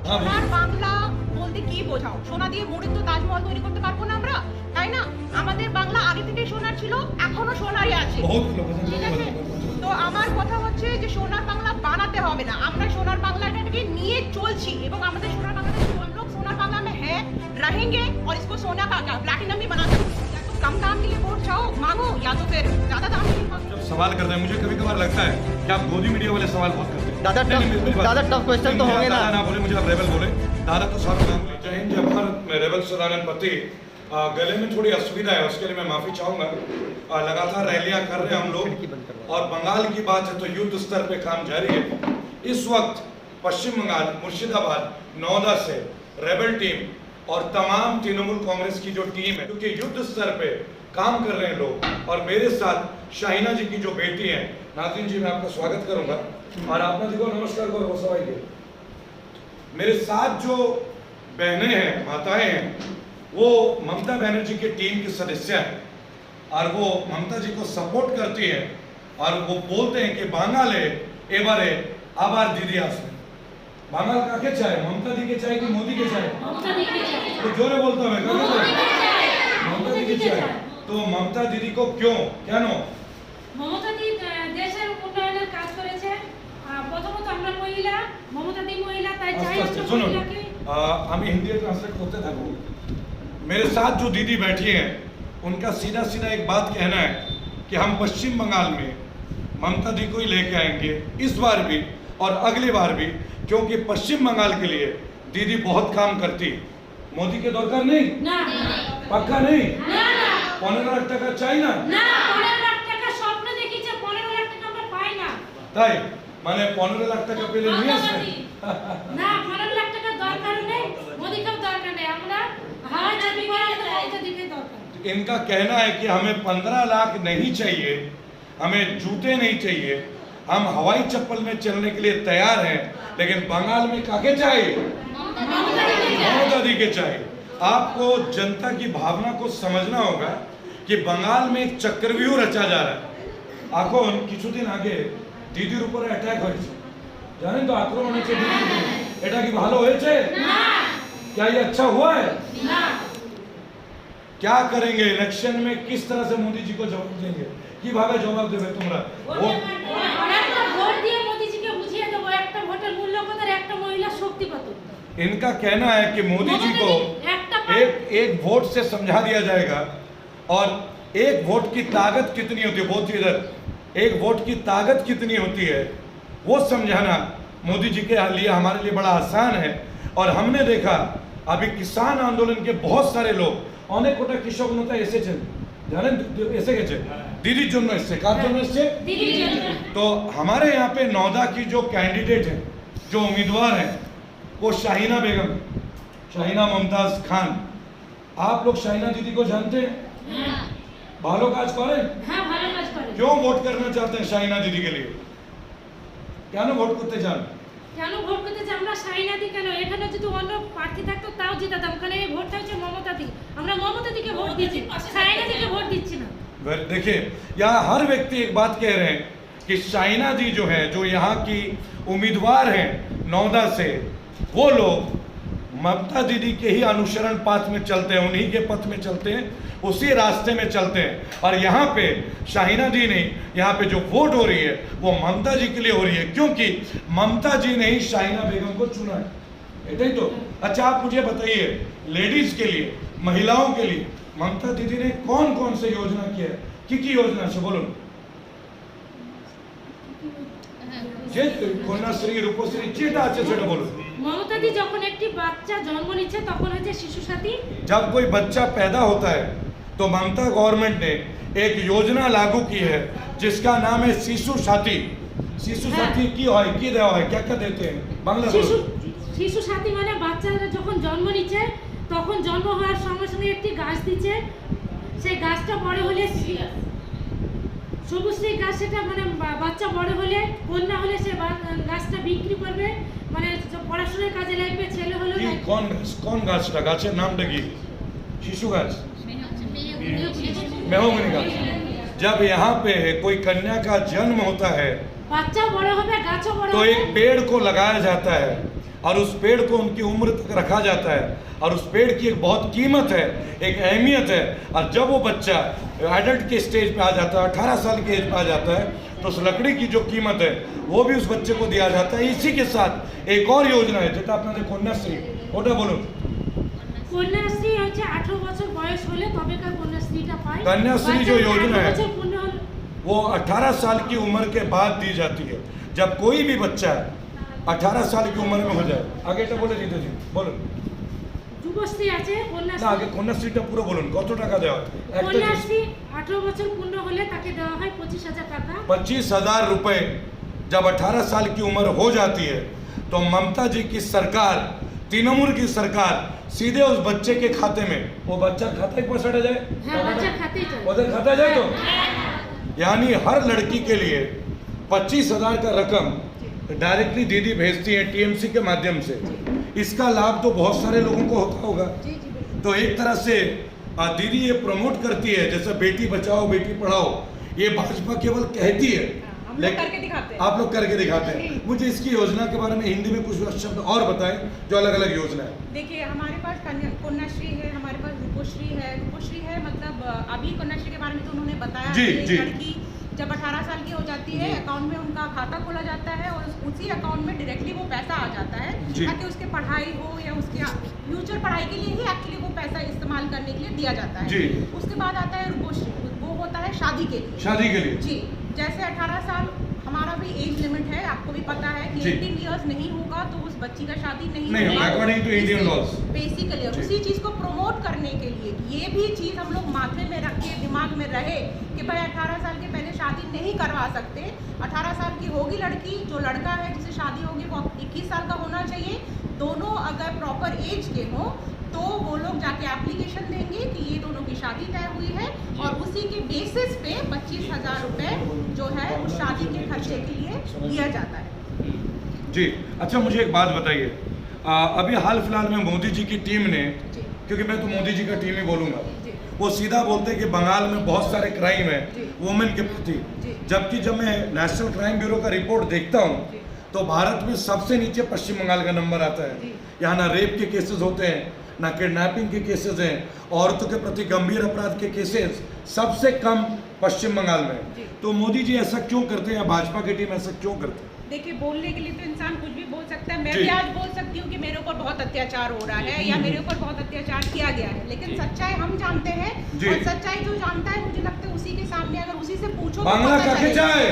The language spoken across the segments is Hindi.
সোনার বাংলা বলতে কি বোঝাও? সোনা দিয়ে মুড়ির তো তাজমহল তৈরি করতে পারবো না আমরা, তাই না? আমাদের বাংলা আগে থেকে সোনার ছিল, এখনো সোনারই আছে, ঠিক আছে? তো আমার কথা হচ্ছে যে সোনার বাংলা বানাতে হবে না, আমরা সোনার বাংলাটাকে নিয়ে চলছি এবং আমাদের সোনার বাংলাতে हम लोग सोनार बांग्ला में है रहेंगे और इसको सोना का प्लैटिनम भी बना सकते हैं। या तो कम दाम के लिए वोट चाहो मांगो या तो फिर ज्यादा दाम के लिए मांगो। जब सवाल करते हैं मुझे कभी कभार लगता है कि आप गोदी मीडिया वाले सवाल बहुत करते हैं। दादा टफ क्वेश्चन तो होंगे ना। ना बोले मुझे आप रेबल बोले, दादा तो सारा नाम बोले। जय हिंद जय भारत। मैं रेबल सदानंद पति। गले में थोड़ी असुविधा है, उसके लिए मैं माफी चाहूंगा। लगातार रैलियां कर रहे हैं हम लोग और बंगाल की बात है तो युद्ध स्तर पे काम जारी है। इस वक्त पश्चिम बंगाल मुर्शिदाबाद नौदा से रेबल टीम और तमाम तृणमूल कांग्रेस की जो टीम है, क्योंकि युद्ध स्तर पे काम कर रहे हैं लोग, और मेरे साथ शाहिना जी की जो बेटी है, नाज़रीन जी मैं आपका स्वागत करूंगा और आपने जी को नमस्कार करो वो सवाई के। मेरे साथ जो बहनें हैं, माताएं हैं, वो ममता बनर्जी की टीम की सदस्य हैं और वो ममता जी को सपोर्ट करती है और वो बोलते हैं कि बांगाले एबारे आबार दीदी आसमें। बांगाल काके चाहे, ममता दी के चाहे कि मोदी के चाहे? तो जोरे बोलता हूँ ममता दी के चाहे। तो ममता दीदी को क्यों, क्या नो? মমতা দি দেশের উন্নয়নের কাজ করেছে। প্রথমত আমরা মহিলা, মমতা দি মহিলা, তাই চাই আমরা सुनो মহিলাকে। हम हिंदी ट्रांसलेट होते थे। मेरे साथ जो दीदी बैठी हैं उनका सीधा सीधा एक बात कहना है कि हम पश्चिम बंगाल में ममता दी को ही लेके आएंगे इस बार भी और अगली बार भी, क्योंकि पश्चिम बंगाल के लिए दीदी बहुत काम करती। मोदी के दरकार नहीं, না पक्का नहीं, না না 15 लाख টাকা চাই না, না 15 লাখ টাকা স্বপ্ন দেখিছে, 15 লাখ টাকা আমরা পাই না। তাই মানে 15 লাখ টাকা পেলে নিয়ে আসবেন। না 15 লাখ টাকা দরকার নেই, মোদিকেও দরকার নেই, আমরা হাওয়া চাবি করে তো মমতা দিকে দরকার। इनका कहना है कि हमें 15 लाख नहीं चाहिए, हमें जूते नहीं चाहिए, हम हवाई चप्पल में चलने के लिए तैयार हैं, लेकिन बंगाल में काके चाहिए? ममता दी के चाहिए। आपको जनता की भावना को समझना होगा कि बंगाल में एक चक्रव्यूह रचा जा रहा है। এখন কিছুদিন আগে দিদির উপরে অ্যাটাক হয়েছে, জানেন তো? আক্রমণ হয়েছে দিদির উপরে। এটা কি ভালো হয়েছে? না क्या ये अच्छा हुआ है? না क्या करेंगे इलेक्शन में, किस तरह से मोदी जी को जवाब देंगे, কিভাবে জবাব দেবে তোমরা? একটা ভোট দিয়ে মোদিজিকে বুঝিয়ে দেবো একটা ভোটের মূল্য কত, আর একটা মহিলা শক্তি কত। इनका कहना है कि मोदी जी को एक वोट से समझा दिया जाएगा और एक वोट की ताकत कितनी होती है, बहुत इधर एक वोट की ताकत कितनी होती है वो समझाना मोदी जी के लिए हमारे लिए बड़ा आसान है। और हमने देखा अभी किसान आंदोलन के बहुत सारे लोग অনেক কোটা কৃষক নেতা এসেছেন, জানেন এসে গেছে দিদির জন্য এসেছে। কার জন্য এসেছে? দিদির জন্য। तो हमारे यहाँ पे नौदा की जो कैंडिडेट है, जो उम्मीदवार है, वो शाहिना बेगम, शाहिना मुमताज खान। आप लोग शाहिना दीदी को जानते हैं? হ্যাঁ भालो काज करें? হ্যাঁ ভালো কাজ করে। क्यों वोट करना चाहते हैं शाहिना दीदी के लिए? क्या ना वोट करते जान? কেন ভোট করতে যে আমরা শাহিনা দি কেন, এখানে যদি অন্য প্রার্থী থাকতো তাও জিতাতাম, কারণ এই ভোটটা হচ্ছে মমতা দি, আমরা মমতা দিকে ভোট দিচ্ছি, শাহিনা দিকে ভোট দিচ্ছি না। देखिए यहाँ हर व्यक्ति एक बात कह रहे हैं कि शाहिना जी जो है, जो यहाँ की उम्मीदवार हैं नौदा से, वो लोग ममता दीदी के ही अनुसरण पाथ में चलते हैं, उन्हीं के पथ में चलते हैं, उसी रास्ते में चलते हैं। और यहाँ पे शाहिना जी नहीं, यहाँ पे जो वोट हो रही है वो ममता जी के लिए हो रही है, क्योंकि ममता जी ने ही शाहिना बेगम को चुना है। एटाई तो। अच्छा आप मुझे बताइए, लेडीज के लिए, महिलाओं के लिए ममता दीदी ने कौन कौन से योजना किया है? की योजना से बोलो? যে কন্যাশ্রী, রূপশ্রী যেটা আছে সেটা বলুন। মমতা দি যখন একটি বাচ্চা জন্ম নিচ্ছে তখন হচ্ছে শিশু সাথী। जब कोई बच्चा पैदा होता है तो ममता गवर्नमेंट ने एक योजना लागू की है जिसका नाम है शिशु साथी। शिशु साथी की হয় কি দেওয়া হয়, क्या क्या देते हैं বাংলা শিশু বলুন। শিশু সাথী মানে বাচ্চারা যখন জন্ম নিচ্ছে তখন জন্ম হওয়ার সঙ্গে সঙ্গে একটি গাছ দিচ্ছে, সেই গাছটা বড় হলে সবুজশ্রী গাছ, সেটা মানে বাচ্চা বড় হলে কন্যা হলে সে গাছটা বিক্রি করবে, মানে পড়াশোনার কাজে লাগবে, ছেলে হলে কোন গাছটা, গাছের নামটা কি? শিশু গাছ, मेहगनी गाछ। जब यहाँ पे कोई कन्या का जन्म होता है বাচ্চা বড় হবে, গাছও বড় तो হবে, एक पेड़ को लगाया जाता है और उस पेड़ को उनकी उम्र तक रखा जाता है और उस पेड़ की एक बहुत कीमत है, एक अहमियत है। और जब वो बच्चा एडल्ट के स्टेज पे आ जाता है, 18 साल की एज पे आ जाता है, तो उस लकड़ी की जो कीमत है वो भी उस बच्चे को दिया जाता है। इसी के साथ एक और योजना है যেটা আপনাদের কন্যাশ্রী, ওটা বলুন। কন্যাশ্রী হচ্ছে 18 বছর বয়স হলে তবেকার কন্যাশ্রীটা পায়। कन्याश्री जो योजना है 18 বছর পূর্ণ হলে वो 18 साल की उम्र के बाद दी जाती है। जब कोई भी बच्चा 18 साल की उम्र में हो जाए, आगे এটা বলে দিতে জি বলুন যুবশ্রী আছে না, কন্যাশ্রী। আগে কন্যাশ্রীটা পুরো বলুন কত টাকা দেওয়া হয়। একটা কন্যাশ্রী 18 বছর পূর্ণ হলে তাকে দেওয়া হয় 25,000 টাকা। 25,000 रुपए जब 18 साल की उम्र हो जाती है तो ममता जी की सरकार, तृणमूल की सरकार सीधे उस बच्चे के खाते में, वो बच्चा खाता ही पैसा जाए, হ্যাঁ বাচ্চার খাতেই চলে। उधर खाता जाए तो यानी हर लड़की के लिए 25,000 का रकम डायरेक्टली दीदी भेजती है टीएमसी के माध्यम से। इसका लाभ तो बहुत सारे लोगों को होता होगा। तो एक तरह से दीदी ये प्रमोट करती है, जैसे बेटी बचाओ बेटी पढ़ाओ, ये भाजपा केवल कहती है हम लोग करके दिखाते हैं। आप लोग करके दिखाते हैं। मुझे इसकी योजना के बारे में हिंदी में कुछ शब्द और बताएं जो अलग अलग योजना है। देखिए हमारे पास कन्याश्री है, हमारे पास रूपोश्री है। रूपोश्री है मतलब अभी कन्याश्री के बारे में तो उन्होंने बताया जी, कि जी। लड़की जब 18 साल की हो जाती है अकाउंट में उनका खाता खोला जाता है और उसी अकाउंट में डायरेक्टली वो पैसा आ जाता है जी। ताकि उसके पढ़ाई हो या उसके फ्यूचर पढ़ाई के लिए ही एक्चुअली वो पैसा इस्तेमाल करने के लिए दिया जाता है। जी। उसके बाद आता है रूपोश्री, वो होता है शादी के लिए। शादी के लिए जी, जैसे 18 साल हमारा भी एज लिमिट है, आपको भी पता है कि जी। 18 इयर्स नहीं होगा तो उस बच्ची का शादी नहीं नहीं होगा, according to Indian laws। Basically जी। उसी चीज को प्रमोट करने के लिए ये भी चीज हम लोग माथे में रख के दिमाग में रहे कि भाई 18 साल के पहले शादी नहीं करवा सकते। 18 साल की होगी लड़की, जो लड़का है जिसे शादी होगी वो 21 साल का होना चाहिए। दोनों अगर प्रॉपर एज के हों तो वो लोग जाके एप्लीकेशन देंगे कि ये दोनों की शादी तय हुई है और उसी के बेसिस पे 25,000 रुपए जो है उस शादी के खर्चे के लिए दिया जाता है। जी। अच्छा मुझे एक बात बताइए, अभी हाल फिलहाल में मोदी जी की टीम ने, जी। क्योंकि मैं तो मोदी जी का टीम ही बोलूंगा, जी। वो सीधा बोलते हैं कि बंगाल में बहुत सारे क्राइम है जी। वुमेन के प्रति। जी। जबकि जब मैं नेशनल क्राइम ब्यूरो का रिपोर्ट देखता हूँ जी। तो भारत में सबसे नीचे पश्चिम बंगाल का नंबर आता है। जी। यहाँ ना रेप के केसेस होते हैं, ना किडनैपिंग के केसेस हैं, औरतों के प्रति गंभीर अपराध के केसेस सबसे कम पश्चिम बंगाल में। जी। तो मोदी जी ऐसा क्यों करते हैं या भाजपा की टीम ऐसा क्यों करते हैं? देखिए बोलने के लिए तो इंसान कुछ भी बोल सकता है। मैं जी। भी आज बोल सकती हूँ कि मेरे ऊपर बहुत अत्याचार हो रहा है या मेरे ऊपर बहुत अत्याचार किया गया है, लेकिन सच्चाई हम जानते हैं जी। और सच्चाई जो जानता है मुझे लगता है उसी के सामने अगर उसी से पूछो तो बांग्ला पता काके चलेगा। चाय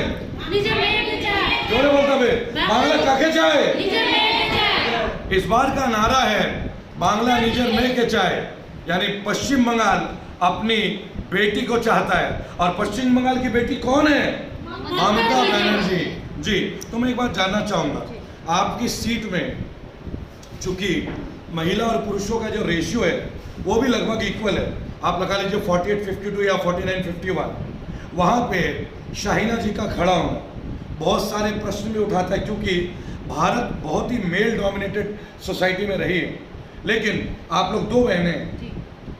নিজের মেয়েকে চায়। जोरे बोलता बे बांग्ला काके चाय। নিজের মেয়েকে চায়। इस बार का नारा है बांग्ला निजर में के चाय, यानी पश्चिम बंगाल अपनी बेटी को चाहता है। और पश्चिम बंगाल की बेटी कौन है? ममता बनर्जी जी। तो मैं एक बात जानना चाहूँगा, आपकी सीट में चूंकि महिला और पुरुषों का जो रेशियो है वो भी लगभग इक्वल है, आप लगा लीजिए 48-52 या 49-51, वहाँ पे शाहीना जी का खड़ा होना बहुत सारे प्रश्न भी उठाता है, क्योंकि भारत बहुत ही मेल डोमिनेटेड सोसाइटी में रही है। लेकिन आप लोग 2 बहनें हैं, जी।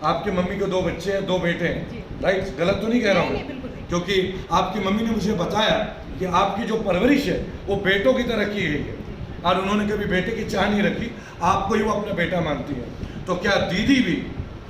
आपकी मम्मी के 2 बच्चे हैं, 2 बेटे हैं, जी। राइट? गलत तो नहीं कह रहा नहीं, हूँ नहीं, बिल्कुल नहीं। क्योंकि आपकी मम्मी ने मुझे बताया कि आपकी जो परवरिश है वो बेटों की तरह की गई है और उन्होंने कभी बेटे की चाह नहीं रखी, आपको ही वो अपना बेटा मानती है। तो क्या दीदी भी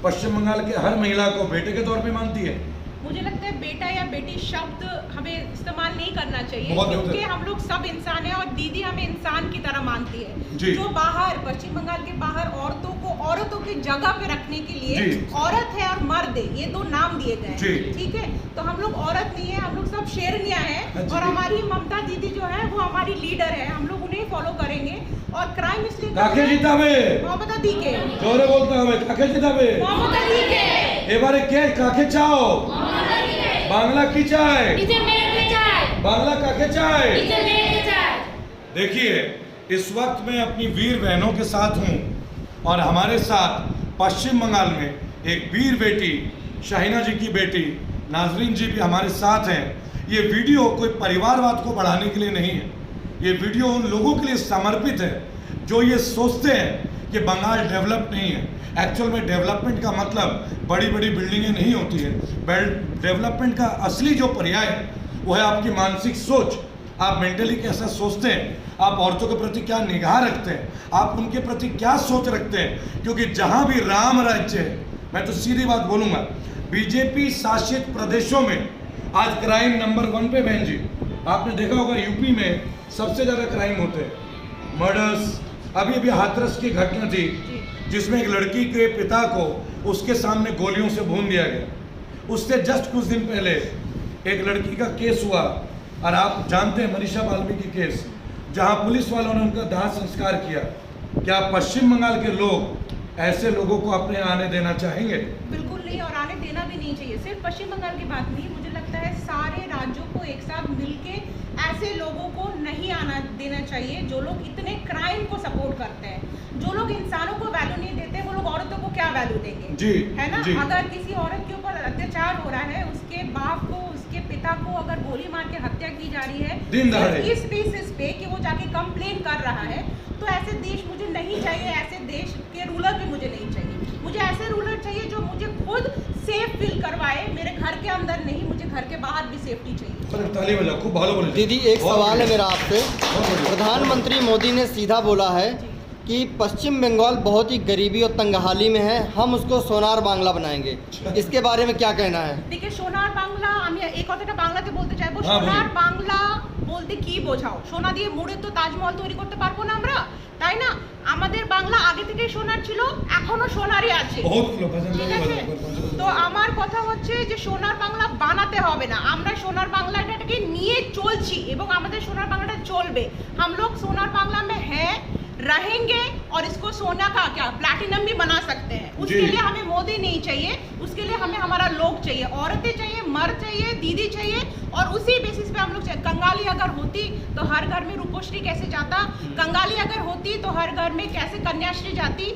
पश्चिम बंगाल के हर महिला को बेटे के तौर पे मानती है? मुझे लगता है बेटा या बेटी शब्द हमें इस्तेमाल नहीं करना चाहिए, बहुत क्योंकि बेहतर। हम लोग सब इंसान हैं और दीदी हमें इंसान की तरह मानती है। जी। जो बाहर पश्चिम बंगाल के बाहर औरतों को औरतों की जगह पे रखने के लिए जी। औरत है और मर्द है, ये 2 नाम दिए गए जी। हैं, ठीक है? तो हम लोग औरत नहीं है, हम लोग सब शेरनियां हैं अच्छा और जी। हमारी ममता दीदी जो है वो हमारी लीडर है, हम लोग उन्हें फॉलो करेंगे। और क्राइम इसलिए कर काके रहे हैं- जिताबे ममता दी के जोरे बोलता हमें काके जिताबे ममता दी के এবারে কে কাকে চাও? বাংলা কি চায়? নিজের মেয়েকে চায়। बांग्ला काके चाय? নিজের মেয়েকে চায়। देखिए इस वक्त मैं अपनी वीर बहनों के साथ हूँ और हमारे साथ पश्चिम बंगाल में एक वीर बेटी शाहीना जी की बेटी नाजरीन जी भी हमारे साथ हैं। ये वीडियो कोई परिवारवाद को बढ़ाने के लिए नहीं है, ये वीडियो उन लोगों के लिए समर्पित है जो ये सोचते हैं कि बंगाल डेवलप नहीं है। एक्चुअल में डेवलपमेंट का मतलब बड़ी बड़ी बिल्डिंगें नहीं होती है। डेवलपमेंट का असली जो पर्याय है वो है आपकी मानसिक सोच आप मेंटली कैसा सोचते हैं, आप औरतों के प्रति क्या निगाह रखते हैं, आप उनके प्रति क्या सोच रखते हैं। क्योंकि जहां भी राम राज्य है, मैं तो सीधी बात बोलूंगा, बीजेपी शासित प्रदेशों में आज क्राइम नंबर 1 पे। बहन जी, आपने देखा होगा यूपी में सबसे ज़्यादा क्राइम होते हैं, मर्डर्स। अभी अभी हाथरस की घटना थी जिसमें एक लड़की के पिता को उसके सामने गोलियों से भून दिया गया। उससे जस्ट कुछ दिन पहले एक लड़की का केस हुआ, और आप जानते हैं मनीषा वाल्मीकि केस, जहां पुलिस वालों ने उनका दाह संस्कार किया। क्या पश्चिम बंगाल के लोग ऐसे लोगों को अपने आने देना चाहेंगे? बिल्कुल नहीं, और आने देना भी नहीं चाहिए। सिर्फ पश्चिम बंगाल की बात नहीं, मुझे लगता है सारे राज्यों को एक साथ मिलके ऐसे लोगों को नहीं आना देना चाहिए जो लोग इतने क्राइम को सपोर्ट करते हैं। जो लोग इंसानों को वैल्यू नहीं देते, वो लोग औरतों को क्या वैल्यू देंगे? जी, है ना? जी। अगर किसी औरत के ऊपर अत्याचार हो रहा है, उसके बाप को, उसके पिता को अगर गोली मार के हत्या की जा रही है दिन दहाड़े, इस बेसिस पे कि वो जाके कंप्लेन कर रहा है, तो ऐसे देश मुझे नहीं चाहिए। ऐसे देश के रूलर भी मुझे नहीं चाहिए। मुझे ऐसे रूलर चाहिए जो मुझे खुद सेफ फील करवाए, मेरे घर के अंदर नहीं, मुझे घर के बाहर भी सेफ्टी चाहिए। ताली बजाओ, खूब भालो बोले। दीदी एक सवाल है मेरा आपसे। प्रधानमंत्री मोदी ने सीधा बोला है कि पश्चिम बंगाल बहुत ही गरीबी और तंगहाली में है, हम उसको सोनार बांग्ला बनाएंगे। इसके बारे में क्या कहना है? देखिए, সোনার বাংলা আমি এই কথাটা বাংলাতে বলতে চাইবো। হ্যাঁ, সোনার বাংলা বলতে কি বোঝাও? সোনা দিয়ে মুড়ে তো তাজমহল তৈরি করতে পারবো না আমরা, তাই না? আমাদের বাংলা আগে থেকে সোনার ছিল, এখনো সোনারই আছে। ঠিক আছে, তো আমার কথা হচ্ছে যে সোনার বাংলা বানাতে হবে না, আমরা সোনার বাংলাটাকে নিয়ে চলছি এবং আমাদের সোনার বাংলাটা চলবে। हम लोग सोनार बांग्ला में हैं, रहेंगे, और इसको सोना का क्या प्लैटिनम भी बना सकते हैं। उसके लिए हमें मोदी नहीं चाहिए, उसके लिए हमें हमारा लोग चाहिए, औरतें चाहिए, मर्द चाहिए, दीदी चाहिए, और उसी बेसिस पे हम लोग चाहिए। कंगाली अगर होती तो हर घर में रूपोश्री कैसे जाता, कंगाली अगर होती तो हर घर में कैसे कन्याश्री जाती,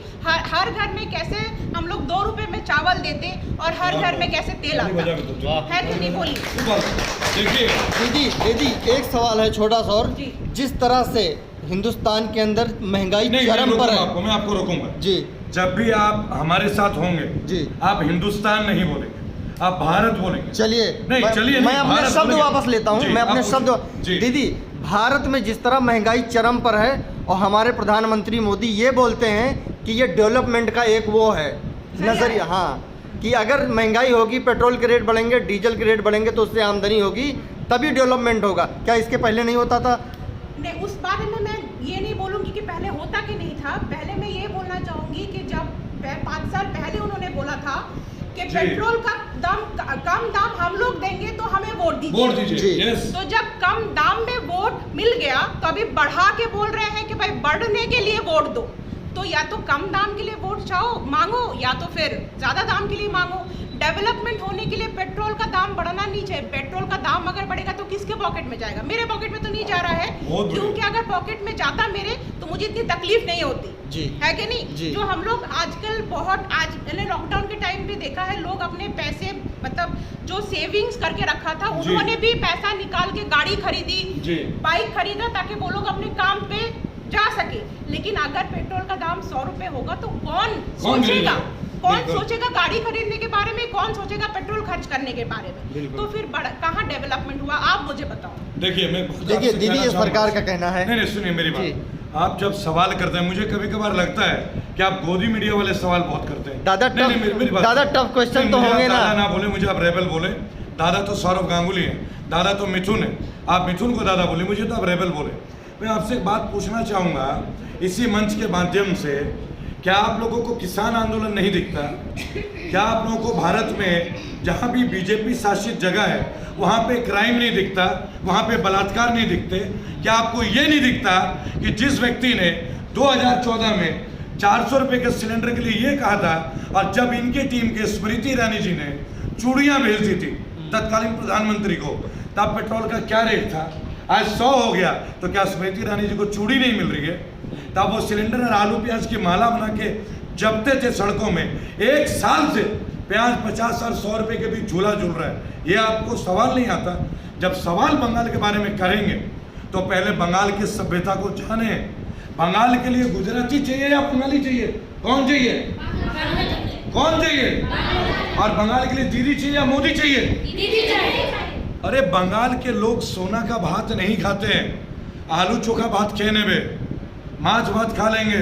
हर घर में कैसे हम लोग 2 रुपए में चावल देते, और हर घर में कैसे तेल आता है कि नहीं? बोलिए। देखिए दीदी एक सवाल है छोटा सा और, जी। जिस तरह से हिंदुस्तान के अंदर महंगाई नहीं, चरम पर है। मैं आपको रोकूंगा जी, जब भी आप हमारे साथ होंगे जी, आप हिंदुस्तान नहीं बोलेंगे, आप भारत बोलेंगे। चलिए नहीं, चलिए, मैं नहीं, अपने भारत शब्द बोलेंगे। वापस लेता हूँ, जी, मैं अपने आप शब्द। जी। दीदी, भारत में जिस तरह महंगाई चरम पर है और हमारे प्रधानमंत्री मोदी ये बोलते हैं कि ये डेवलपमेंट का एक वो है नजरिया, हाँ, कि अगर महंगाई होगी, पेट्रोल के रेट बढ़ेंगे, डीजल के रेट बढ़ेंगे, तो उससे आमदनी होगी, तभी डेवलपमेंट होगा। क्या इसके पहले नहीं होता था? नहीं, उस बारे में मैं ये नहीं बोलूँगी कि पहले होता कि नहीं था। पहले मैं ये बोलना चाहूँगी कि जब 5 साल पहले उन्होंने बोला था कि पेट्रोल का कम दाम हम लोग देंगे तो हमें वोट दीजिए। यस। तो जब कम दाम में वोट मिल गया तो अभी बढ़ा के बोल रहे हैं कि भाई बढ़ने के लिए वोट दो। तो या तो कम दाम के लिए वोट चाहो मांगो, या तो फिर ज़्यादा दाम के लिए मांगो। डेवलपमेंट होने के लिए पेट्रोल का दाम बढ़ना नहीं चाहिए। पेट्रोल का दाम अगर बढ़ेगा तो किसके पॉकेट में जाएगा? मेरे पॉकेट में तो नहीं जा रहा है, क्योंकि अगर पॉकेट में जाता मेरे तो मुझे इतनी तकलीफ नहीं होती। जी। है कि नहीं? जी। जो हम लोग आजकल आज मैंने लॉकडाउन के टाइम पे देखा है, लोग अपने पैसे मतलब जो सेविंग्स करके रखा था, उन्होंने भी पैसा निकाल के गाड़ी खरीदी, बाइक खरीदा, ताकि वो लोग अपने काम पे जा सके। लेकिन अगर पेट्रोल का दाम 100 रुपए होगा तो कौन सोचेगा? कौन सोचेगा गाड़ी खरीदने के बारे में? कौन सोचेगा पेट्रोल खर्च करने के बारे में? तो फिर कहाँ डेवलपमेंट हुआ? आप मुझे बताओ। देखिए दीदी, ये सरकार का कहना है। नहीं, सुनिए मेरी बात। आप जब सवाल करते हैं, मुझे कभी कभार लगता है कि आप गोदी मीडिया वाले सवाल बहुत करते हैं। दादा टफ क्वेश्चन तो होंगे ना। दादा ना बोले, मुझे आप रेबल बोले। दादा तो सौरव गांगुली है, दादा तो मिथुन है, आप मिथुन को दादा बोले, मुझे तो आप रेबल बोले। मैं आपसे एक बात पूछना चाहूँगा इसी मंच के माध्यम से, क्या आप लोगों को किसान आंदोलन नहीं दिखता? क्या आप लोगों को भारत में जहाँ भी बीजेपी शासित जगह है वहाँ पे क्राइम नहीं दिखता, वहाँ पे बलात्कार नहीं दिखते? क्या आपको ये नहीं दिखता कि जिस व्यक्ति ने 2014 में 400 रुपये के सिलेंडर के लिए ये कहा था, और जब इनके टीम के स्मृति ईरानी जी ने चूड़ियाँ भेज दी थी तत्कालीन प्रधानमंत्री को, तब पेट्रोल का क्या रेट था? आज 100 हो गया, तो क्या स्मृति ईरानी जी को चूड़ी नहीं मिल रही है? तब वो सिलेंडर और आलू प्याज की माला बना के जपते थे सड़कों में। 1 साल से प्याज 50 और 100 रुपये के बीच झूला झूल रहा है। ये आपको सवाल नहीं आता? जब सवाल बंगाल के बारे में करेंगे तो पहले बंगाल की सभ्यता को जाने। बंगाल के लिए गुजराती चाहिए या बंगाली चाहिए? कौन चाहिए? कौन चाहिए? और बंगाल के लिए दीदी चाहिए या मोदी चाहिए? अरे बंगाल के लोग सोना का भात नहीं खाते हैं, आलू चोखा भात खेने में, माछ भात खा लेंगे,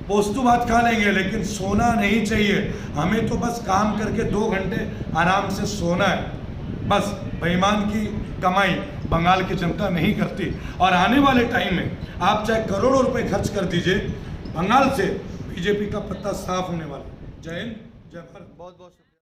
पोस्तु भात खा लेंगे, लेकिन सोना नहीं चाहिए हमें। तो बस काम करके 2 घंटे आराम से सोना है। बस बेईमान की कमाई बंगाल की जनता नहीं करती। और आने वाले टाइम में आप चाहे करोड़ों रुपए खर्च कर दीजिए, बंगाल से बीजेपी का पत्ता साफ होने वाला। जय हिंद, जय भारत। बहुत बहुत